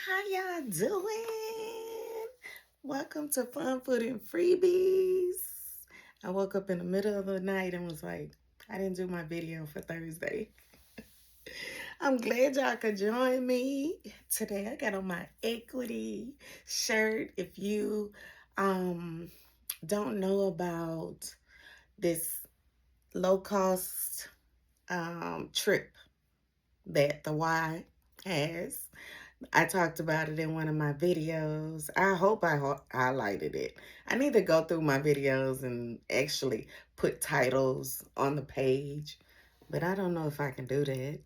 How y'all doing? Welcome to Fun Food and Freebies. I woke up in the middle of the night and was like, I didn't do my video for Thursday. I'm glad y'all could join me. Today I got on my equity shirt. If you um don't know about this low cost trip that the Y has, I talked about it in one of my videos. I hope I highlighted it. I need to go through my videos and actually put titles on the page, but I don't know if I can do that.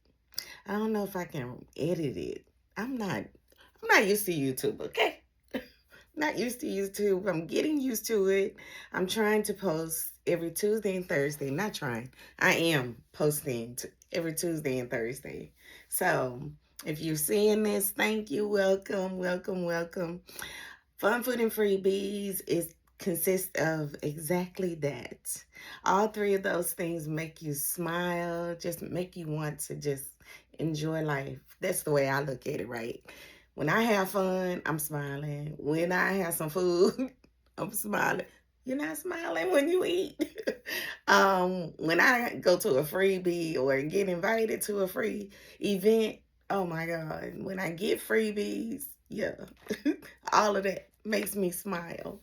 I don't know if I can edit it. I'm not used to YouTube, okay? Not used to YouTube. I'm getting used to it. I'm trying to post every Tuesday and Thursday. Not trying. I am posting every Tuesday and Thursday. So if you're seeing this, thank you. Welcome, welcome, welcome. Fun Food and Freebies is consists of exactly that. All three of those things make you smile, just make you want to just enjoy life. That's the way I look at it, right? When I have fun, I'm smiling. When I have some food, I'm smiling. You're not smiling when you eat. When I go to a freebie or get invited to a free event, oh my God, when I get freebies, yeah, all of that makes me smile.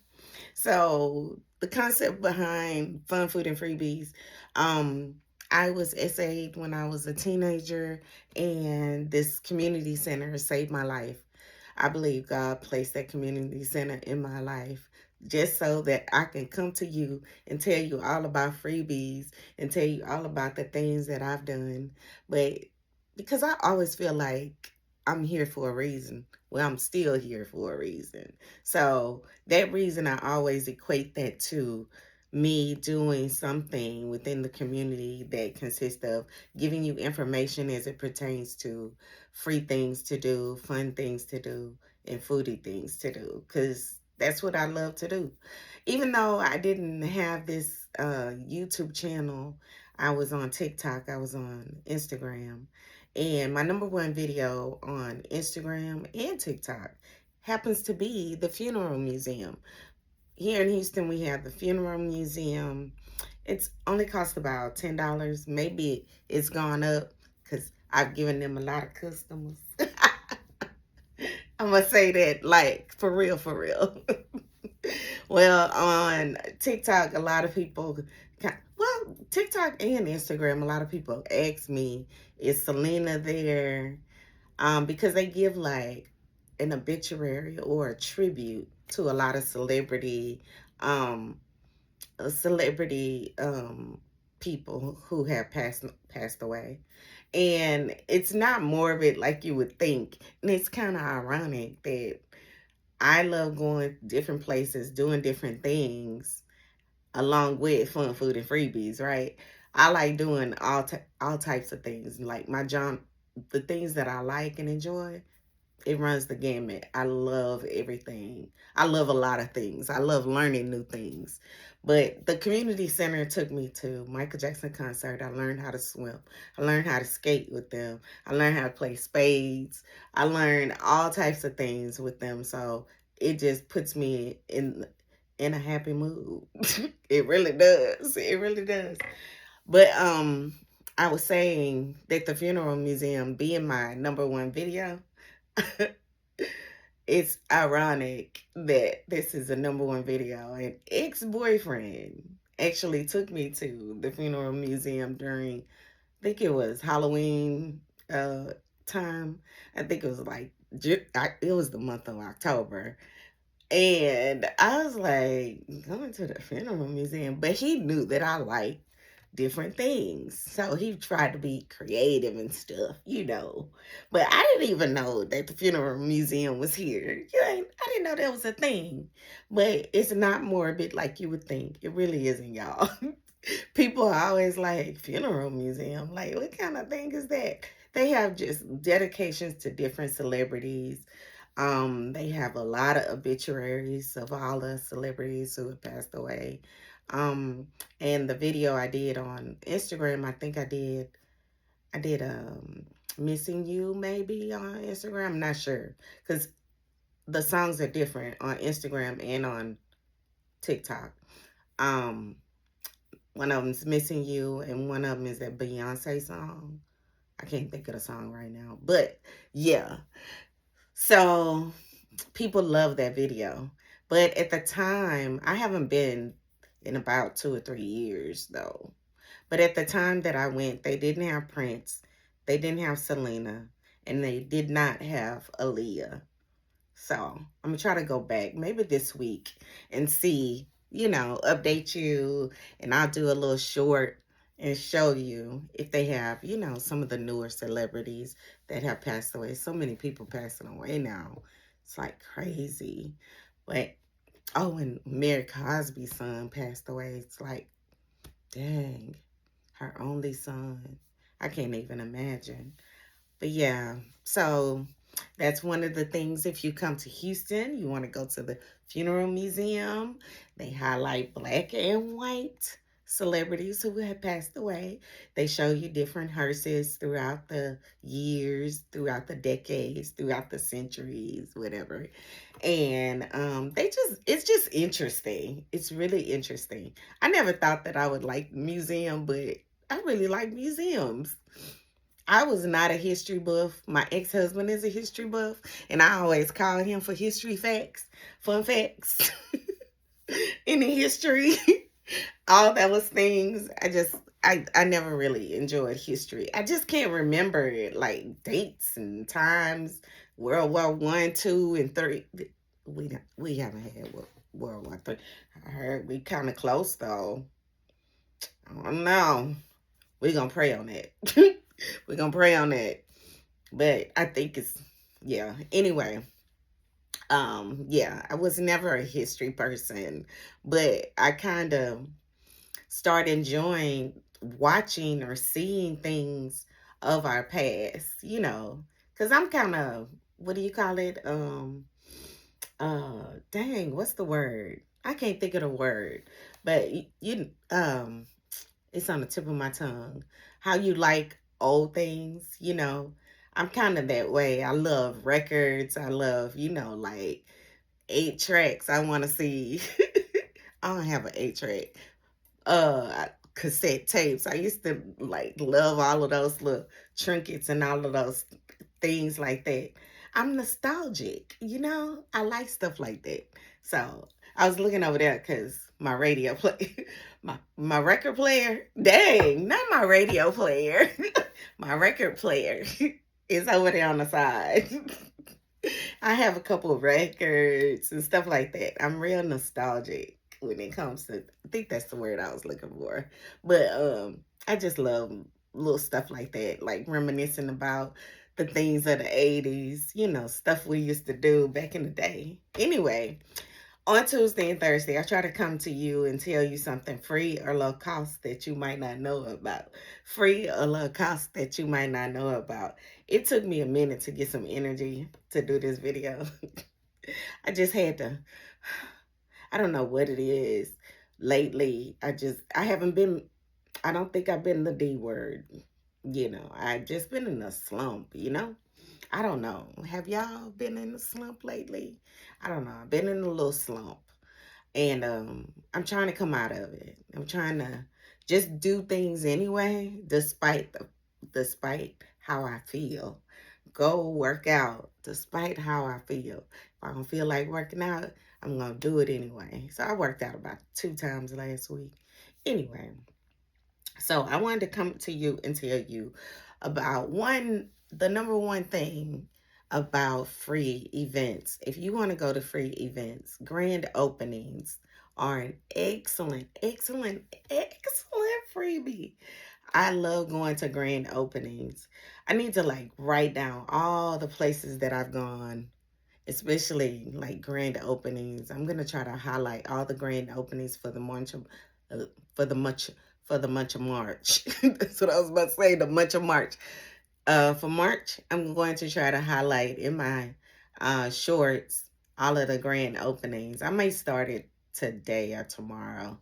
So the concept behind Fun Food and Freebies, um, I was SA'd when I was a teenager, and this community center saved my life. I believe God placed that community center in my life just so that I can come to you and tell you all about freebies and tell you all about the things that I've done. But because I always feel like I'm here for a reason. Well, I'm still here for a reason. So that reason, I always equate that to me doing something within the community that consists of giving you information as it pertains to free things to do, fun things to do, and foodie things to do. Because that's what I love to do. Even though I didn't have this YouTube channel, I was on TikTok, I was on Instagram. And my number one video on Instagram and TikTok happens to be the funeral museum. Here in Houston, we have the funeral museum. It's only cost about $10. Maybe it's gone up because I've given them a lot of customers. I'm gonna say that like for real, for real. Well, on TikTok, a lot of people, well, TikTok and Instagram, a lot of people ask me, is Selena there? Because they give like an obituary or a tribute to a lot of um, celebrity people who have passed away, and it's not morbid like you would think, and it's kind of ironic that I love going different places, doing different things, along with Fun Food and Freebies, right? I like doing all types of things, like my job, the things that I like and enjoy. It runs the gamut. I love everything. I love a lot of things. I love learning new things. But the community center took me to Michael Jackson concert. I learned how to swim. I learned how to skate with them. I learned how to play spades. I learned all types of things with them. So it just puts me in a happy mood. It really does. It really does. But I was saying that the funeral museum being my number one video, it's ironic that this is a number one video. An ex-boyfriend actually took me to the funeral museum during, I think it was Halloween time. I think it was like, it was the month of October. And I was like, going to the funeral museum. But he knew that I liked different things. So he tried to be creative and stuff, you know. But I didn't even know that the funeral museum was here. I didn't know that was a thing. But it's not morbid like you would think. It really isn't, y'all. People are always like, funeral museum. Like, what kind of thing is that? They have just dedications to different celebrities. They have a lot of obituaries of all the celebrities who have passed away. Um, and the video I did on Instagram, I think I did Missing You maybe on Instagram. I'm not sure because the songs are different on Instagram and on TikTok. Um, one of them's Missing You, and one of them is that Beyonce song. I can't think of the song right now, but yeah. So people love that video. But at the time, I haven't been in about 2 or 3 years though. But at the time that I went, they didn't have Prince, they didn't have Selena, and they did not have Aaliyah. So I'm gonna try to go back maybe this week and see, update you, and I'll do a little short and show you if they have, some of the newer celebrities that have passed away. So many people passing away now. It's like crazy. But oh, and Mary Cosby's son passed away. It's like, dang, her only son. I can't even imagine. But yeah, so that's one of the things. If you come to Houston, you want to go to the Funeral Museum. They highlight black and white celebrities who have passed away. They show you different hearses throughout the years, throughout the decades, throughout the centuries, whatever. And it's just interesting. It's really interesting. I never thought that I would like museum, but I really like museums. I was not a history buff. My ex-husband is a history buff, and I always call him for history facts, fun facts in the history. All those things. I never really enjoyed history. I just can't remember it, like dates and times. World War One, Two, and Three. We haven't had World War Three. I heard we kind of close though. I don't know. We're gonna pray on that. We're gonna pray on that. But I think yeah. Anyway, yeah, I was never a history person, but I kind of start enjoying watching or seeing things of our past, because I'm kind of, what do you call it? Dang, what's the word? I can't think of the word, but it's on the tip of my tongue. How you like old things. I'm kind of that way. I love records. I love, like 8 tracks. I want to see. I don't have an 8 track. Cassette tapes. I used to like love all of those little trinkets and all of those things like that. I'm nostalgic. I like stuff like that. So I was looking over there because my radio play, my record player. Dang, not my radio player. My record player is over there on the side. I have a couple of records and stuff like that. I'm real nostalgic when it comes to, I think that's the word I was looking for. But I just love little stuff like that, like reminiscing about the things of the 80s, stuff we used to do back in the day. Anyway, on Tuesday and Thursday, I try to come to you and tell you something free or low cost that you might not know about. Free or low cost that you might not know about. It took me a minute to get some energy to do this video. I just had to, I don't know what it is. Lately, I haven't been, I don't think I've been the D word. I've just been in a slump. I don't know. Have y'all been in a slump lately? I don't know. I've been in a little slump. And I'm trying to come out of it. I'm trying to just do things anyway, despite how I feel. Go work out despite how I feel. If I don't feel like working out, I'm gonna do it anyway. So I worked out about 2 times last week. Anyway, so I wanted to come to you and tell you about the number one thing about free events. If you want to go to free events, grand openings are an excellent, excellent, excellent freebie. I love going to grand openings. I need to like write down all the places that I've gone, especially like grand openings. I'm gonna try to highlight all the grand openings for the month of for the month of March. That's what I was about to say. The month of March. For March, I'm going to try to highlight in my shorts all of the grand openings. I may start it today or tomorrow.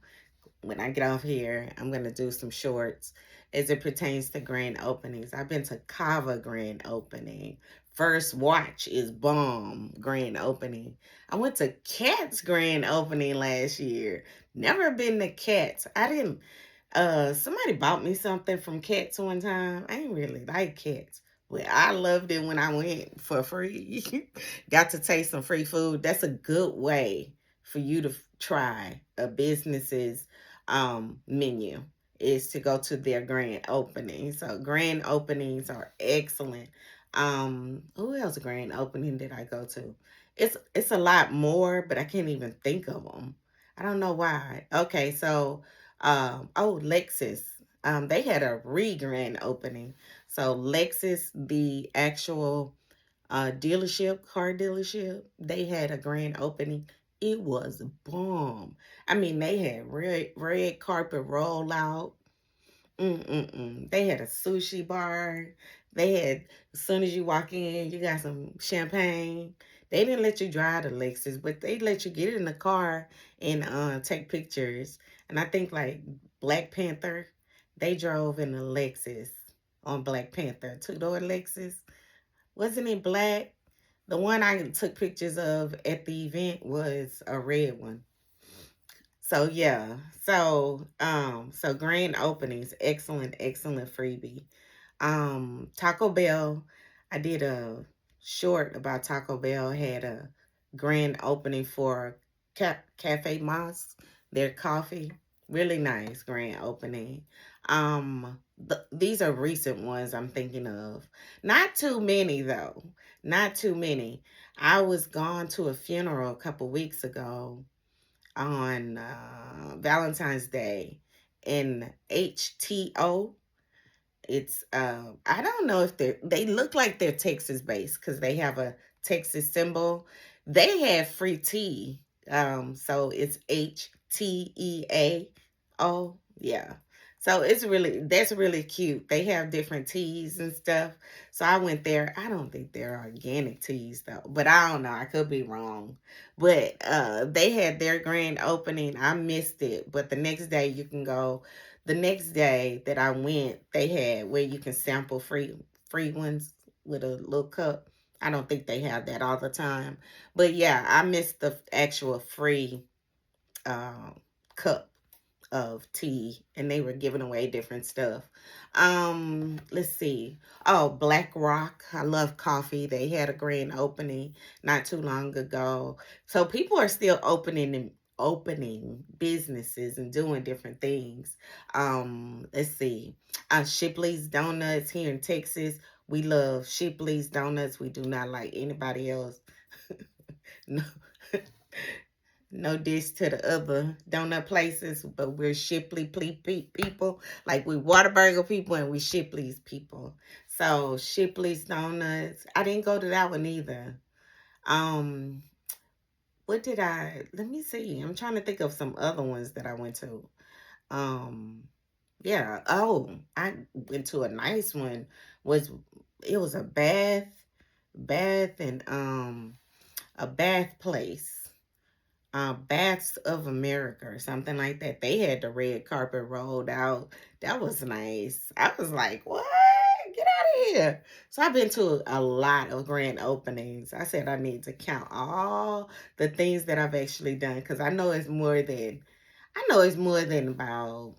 When I get off here, I'm going to do some shorts as it pertains to grand openings. I've been to Kava grand opening. First Watch is bomb grand opening. I went to Cats grand opening last year. Never been to Cats. I didn't somebody bought me something from Cats one time. I ain't really like Cats. Well, I loved it when I went for free. Got to taste some free food. That's a good way for you to try a business's menu, is to go to their grand opening. So grand openings are excellent. Who else grand opening did I go to? It's a lot more, but I can't even think of them. I don't know why. Okay, so oh, Lexus. They had a re-grand opening. So Lexus, the actual dealership, car dealership, they had a grand opening. It was bomb. I mean, they had red carpet rollout. They had a sushi bar. They had, as soon as you walk in, you got some champagne. They didn't let you drive the Lexus, but they let you get in the car and take pictures. And I think like Black Panther, they drove in a Lexus on Black Panther, two-door Lexus. Wasn't it black? The one I took pictures of at the event was a red one. So yeah. So grand openings, excellent, excellent freebie. Taco Bell, I did a short about Taco Bell, had a grand opening for Cafe Mas, their coffee. Really nice grand opening. These are recent ones I'm thinking of. Not too many though. Not too many. I was gone to a funeral a couple weeks ago on Valentine's Day in HTO. It's I don't know if they look like they're Texas based because they have a Texas symbol. They have free tea. So it's HTEA. Yeah. So that's really cute. They have different teas and stuff. So I went there. I don't think they're organic teas though, but I don't know. I could be wrong. But they had their grand opening. I missed it, but the next day you can go. The next day that I went, they had where you can sample free ones with a little cup. I don't think they have that all the time. But yeah, I missed the actual free uh, cup of tea, and they were giving away different stuff. Let's see. Oh, Black Rock. I love coffee. They had a grand opening not too long ago. So people are still opening businesses and doing different things. Let's see. Shipley's Donuts here in Texas. We love Shipley's Donuts. We do not like anybody else. No, no diss to the other donut places, but we're Shipley people. Like we Whataburger people and we Shipley's people. So Shipley's Donuts. I didn't go to that one either. Um, what did I? Let me see. I'm trying to think of some other ones that I went to. Um, yeah. Oh, I went to a nice one. Was It was a bath and a bath place. Baths of America or something like that. They had the red carpet rolled out. That was nice. I was like, what? Get out of here. So I've been to a lot of grand openings. I said I need to count all the things that I've actually done because I know it's more than about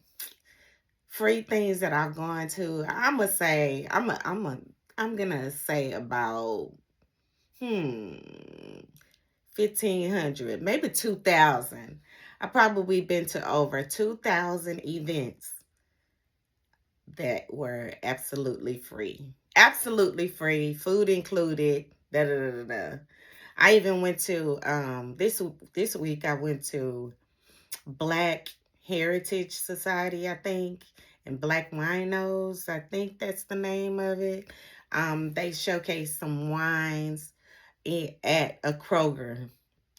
free things that I've gone to. I'm gonna say about hmm 1,500, maybe 2,000. I probably been to over 2,000 events that were absolutely free. Absolutely free, food included. Da da da da. Da. I even went to this week. I went to Black Heritage Society, I think, and Black Winos. I think that's the name of it. They showcased some wines at a Kroger.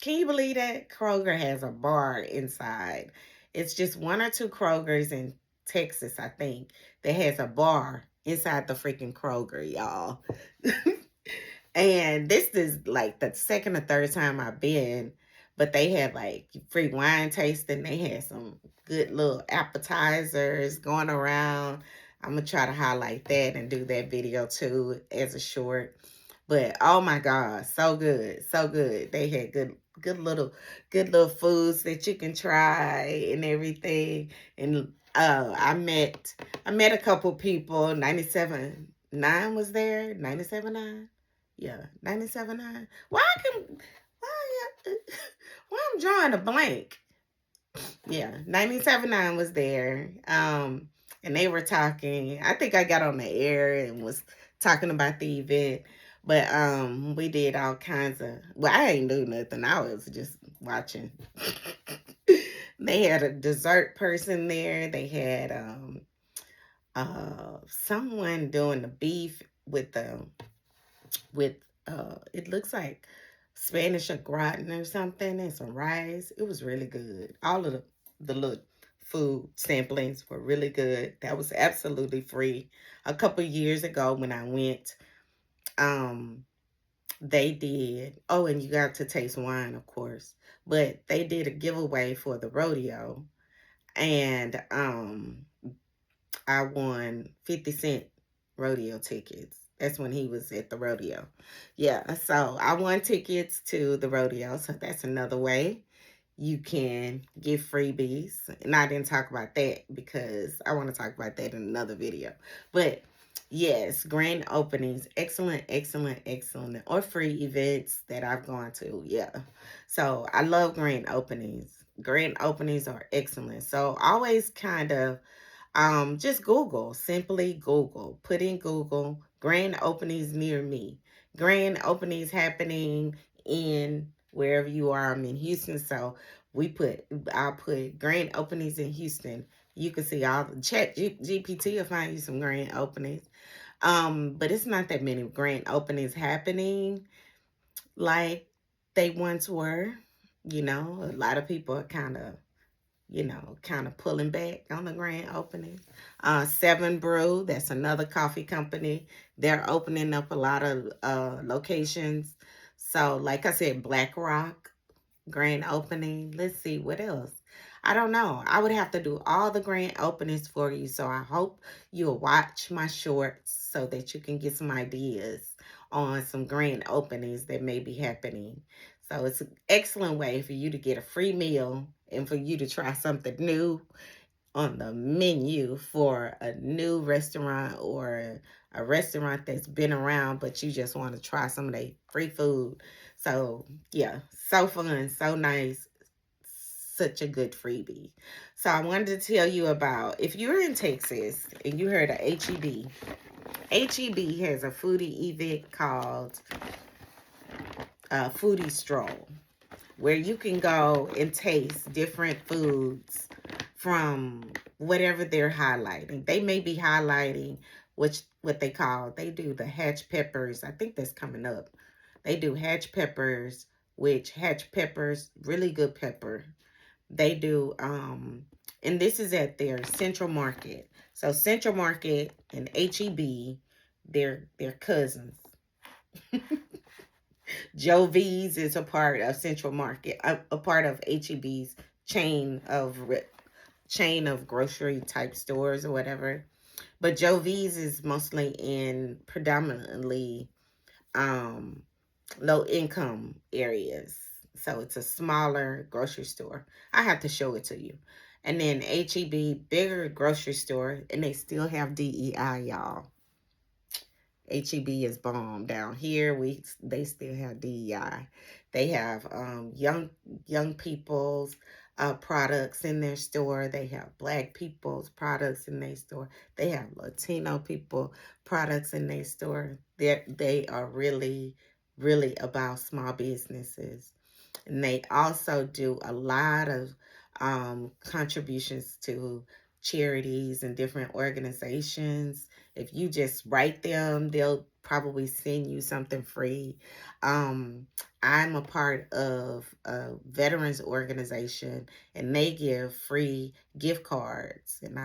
Can you believe that? Kroger has a bar inside. It's just one or two Krogers in Texas, I think, that has a bar inside the freaking Kroger, y'all. And this is like the second or third time I've been, but they had like free wine tasting. They had some good little appetizers going around. I'm going to try to highlight that and do that video too as a short. But oh my God, so good, so good. They had good little foods that you can try and everything. And I met a couple people. 97.9 was there. 97.9, yeah, 97.9. Why why I'm drawing a blank? Yeah, 97.9 was there. And they were talking. I think I got on the air and was talking about the event. But we did all kinds of, well, I ain't do nothing. I was just watching. They had a dessert person there. They had someone doing the beef with it looks like Spanish au gratin or something and some rice. It was really good. All of the little food samplings were really good. That was absolutely free. A couple years ago when I went, um, they did. Oh, and you got to taste wine, of course. But they did a giveaway for the rodeo, and I won 50 Cent rodeo tickets. That's when he was at the rodeo. Yeah, so I won tickets to the rodeo. So that's another way you can get freebies. And I didn't talk about that because I want to talk about that in another video. But yes, grand openings, excellent, excellent, excellent, or free events that I've gone to. Yeah. So I love grand openings. Grand openings are excellent. So always kind of just Google, simply Google. Put in Google, grand openings near me. Grand openings happening in wherever you are. I'm in Houston, so I'll put grand openings in Houston. You can see all the GPT will find you some grand openings. But it's not that many grand openings happening like they once were. A lot of people are kind of pulling back on the grand opening. Seven Brew, that's another coffee company. They're opening up a lot of locations. So, like I said, Black Rock, grand opening. Let's see, what else? I don't know. I would have to do all the grand openings for you. So I hope you'll watch my shorts so that you can get some ideas on some grand openings that may be happening. So it's an excellent way for you to get a free meal and for you to try something new on the menu for a new restaurant or a restaurant that's been around, but you just want to try some of their free food. So, yeah, so fun, so nice, such a good freebie. So, I wanted to tell you about if you're in Texas and you heard of HEB. HEB has a foodie event called Foodie Stroll, where you can go and taste different foods from whatever they're highlighting. They may be highlighting what they do the hatch peppers. I think that's coming up. They do hatch peppers, which hatch peppers, really good pepper. They do and this is at their Central Market. So Central Market and HEB, they're cousins. Joe V's is a part of Central Market, a part of HEB's chain of grocery type stores or whatever. But Joe V's is mostly in predominantly um, low income areas. So it's a smaller grocery store. I have to show it to you. And then HEB, bigger grocery store, and they still have DEI, y'all. HEB is bomb. Down here, they still have DEI. They have young people's products in their store. They have Black people's products in their store. They have Latino people products in their store. They are really, really about small businesses. And they also do a lot of contributions to charities and different organizations. If you just write them, they'll probably send you something free. Um, I'm a part of a veterans organization, and they give free gift cards. And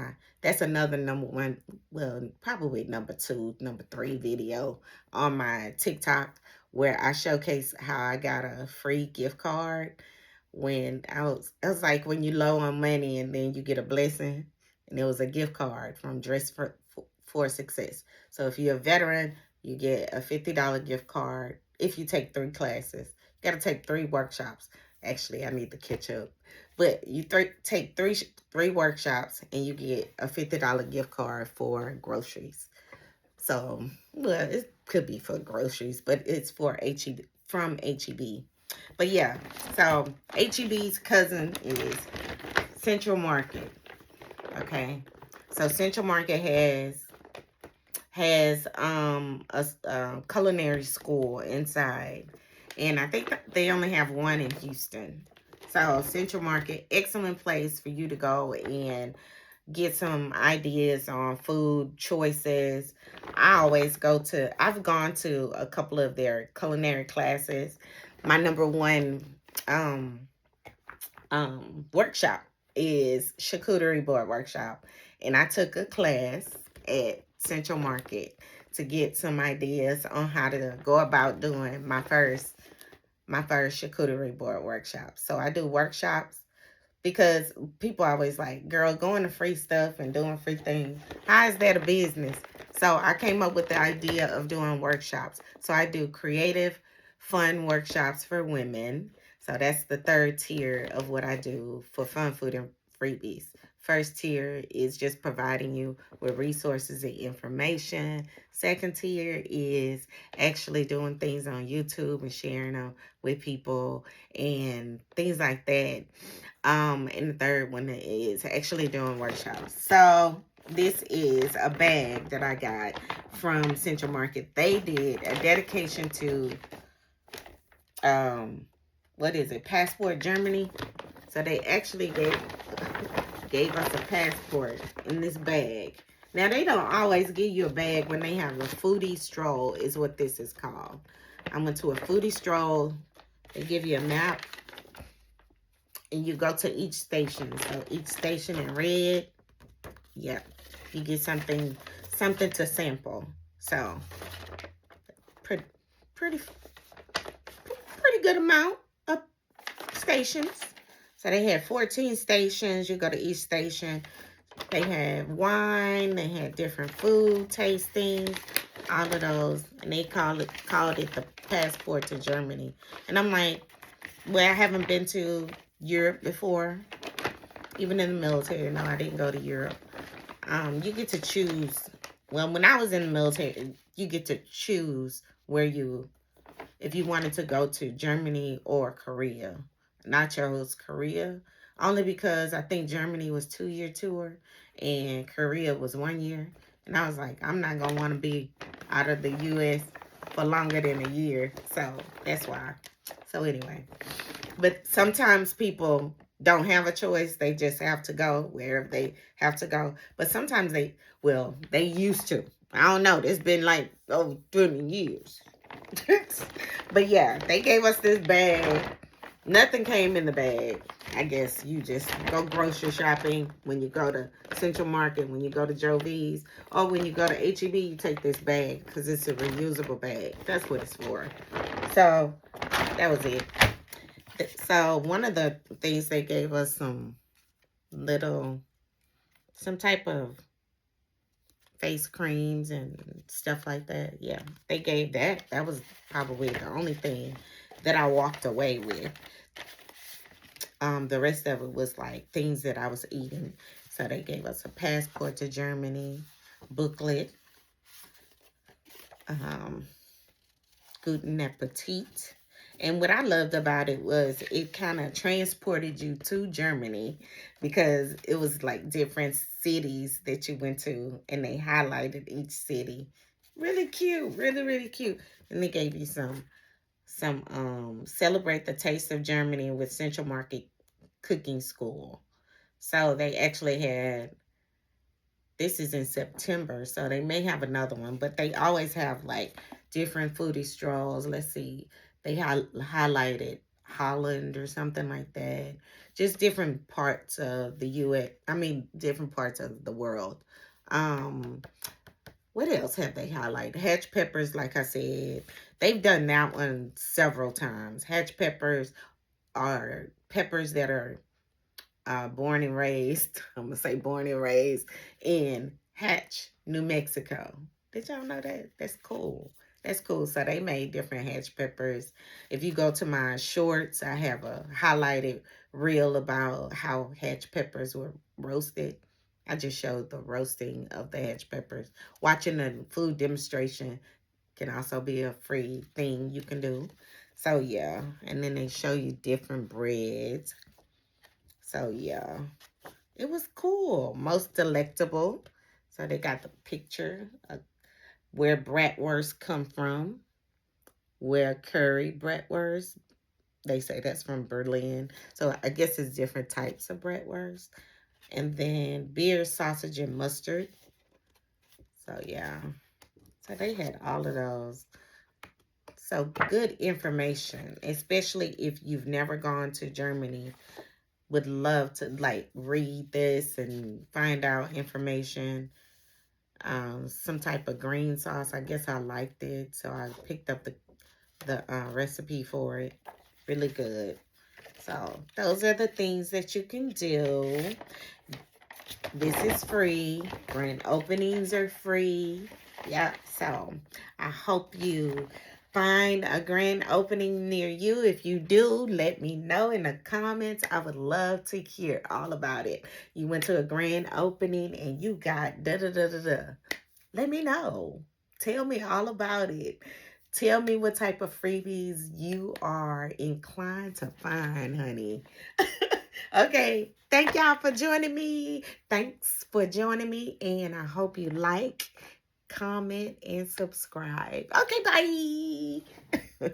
that's another number one, well, probably number two, number three video on my TikTok where I showcase how I got a free gift card when I was like when you low on money and then you get a blessing, and it was a gift card from for success. So if you're a veteran, you get a $50 gift card if you take 3 classes. You got to take 3 workshops. Actually, I need to catch up. But you take three workshops and you get a $50 gift card for groceries. So, well, it could be for groceries, but it's for HEB, from HEB. But yeah, so HEB's cousin is Central Market. Okay, so Central Market has a culinary school inside, and I think they only have one in Houston. So Central Market, excellent place for you to go and get some ideas on food choices. I've gone to a couple of their culinary classes. My number one um, workshop is charcuterie board workshop. And I took a class at Central Market to get some ideas on how to go about doing my first charcuterie board workshop. So I do workshops because people always like, girl, going to free stuff and doing free things, how is that a business? So I came up with the idea of doing workshops. So I do creative, fun workshops for women. So that's the third tier of what I do for Fun Food and Freebies. First tier is just providing you with resources and information. Second tier is actually doing things on YouTube and sharing them with people and things like that. And the third one is actually doing workshops. So this is a bag that I got from Central Market. They did a dedication to what is it? Passport Germany. So they actually gave us a passport in this bag. Now they don't always give you a bag when they have a foodie stroll, is what this is called. I went to a foodie stroll. They give you a map. And you go to each station. So each station in red, yeah, you get something to sample. So pretty good amount of stations. So they had 14 stations. You go to each station. They had wine. They had different food tastings. All of those, and they called it the passport to Germany. And I'm like, well, I haven't been to Europe before, even in the military. No, I didn't go to Europe. You get to choose. Well, when I was in the military, you get to choose if you wanted to go to Germany or Korea. And I chose Korea only because I think Germany was 2-year tour and Korea was 1 year. And I was like, I'm not going to want to be out of the U.S. for longer than a year. So that's why. So anyway. But sometimes people don't have a choice. They just have to go wherever they have to go. But sometimes they used to. I don't know. It's been like, 20 years. But yeah, they gave us this bag. Nothing came in the bag. I guess you just go grocery shopping when you go to Central Market, when you go to Joe V's, or when you go to HEB, you take this bag because it's a reusable bag. That's what it's for. So that was it. So one of the things they gave us some type of face creams and stuff like that. Yeah, they gave that. That was probably the only thing that I walked away with. The rest of it was like things that I was eating. So they gave us a passport to Germany, booklet, Guten Appetit. And what I loved about it was it kind of transported you to Germany because it was like different cities that you went to and they highlighted each city. Really cute, really, really cute. And they gave you some Celebrate the Taste of Germany with Central Market Cooking School. So they actually had, this is in September, so they may have another one, but they always have like different foodie strolls. Let's see. They highlighted Holland or something like that. Just different parts of the U.S. Different parts of the world. What else have they highlighted? Hatch peppers, like I said. They've done that one several times. Hatch peppers are peppers that are born and raised. I'm going to say born and raised in Hatch, New Mexico. Did y'all know that? That's cool. That's cool. So they made different hatch peppers. If you go to my shorts, I have a highlighted reel about how hatch peppers were roasted. I just showed the roasting of the hatch peppers. Watching a food demonstration can also be a free thing you can do. So yeah, and then they show you different breads. So yeah, it was cool. Most delectable. So they got the picture of where bratwurst come from. Where curry bratwurst. They say that's from Berlin. So I guess it's different types of bratwurst. And then beer, sausage, and mustard. So yeah. So they had all of those. So good information, especially if you've never gone to Germany. Would love to like read this and find out information. Some type of green sauce. I guess I liked it, so I picked up the recipe for it. Really good. So those are the things that you can do. This is free. Grand openings are free. Yeah, so I hope you find a grand opening near you. If you do, let me know in the comments. I would love to hear all about it. You went to a grand opening and you got da-da-da-da-da. Let me know. Tell me all about it. Tell me what type of freebies you are inclined to find, honey. Okay, thank y'all for joining me. Thanks for joining me, and I hope you like, comment, and subscribe. Okay, bye.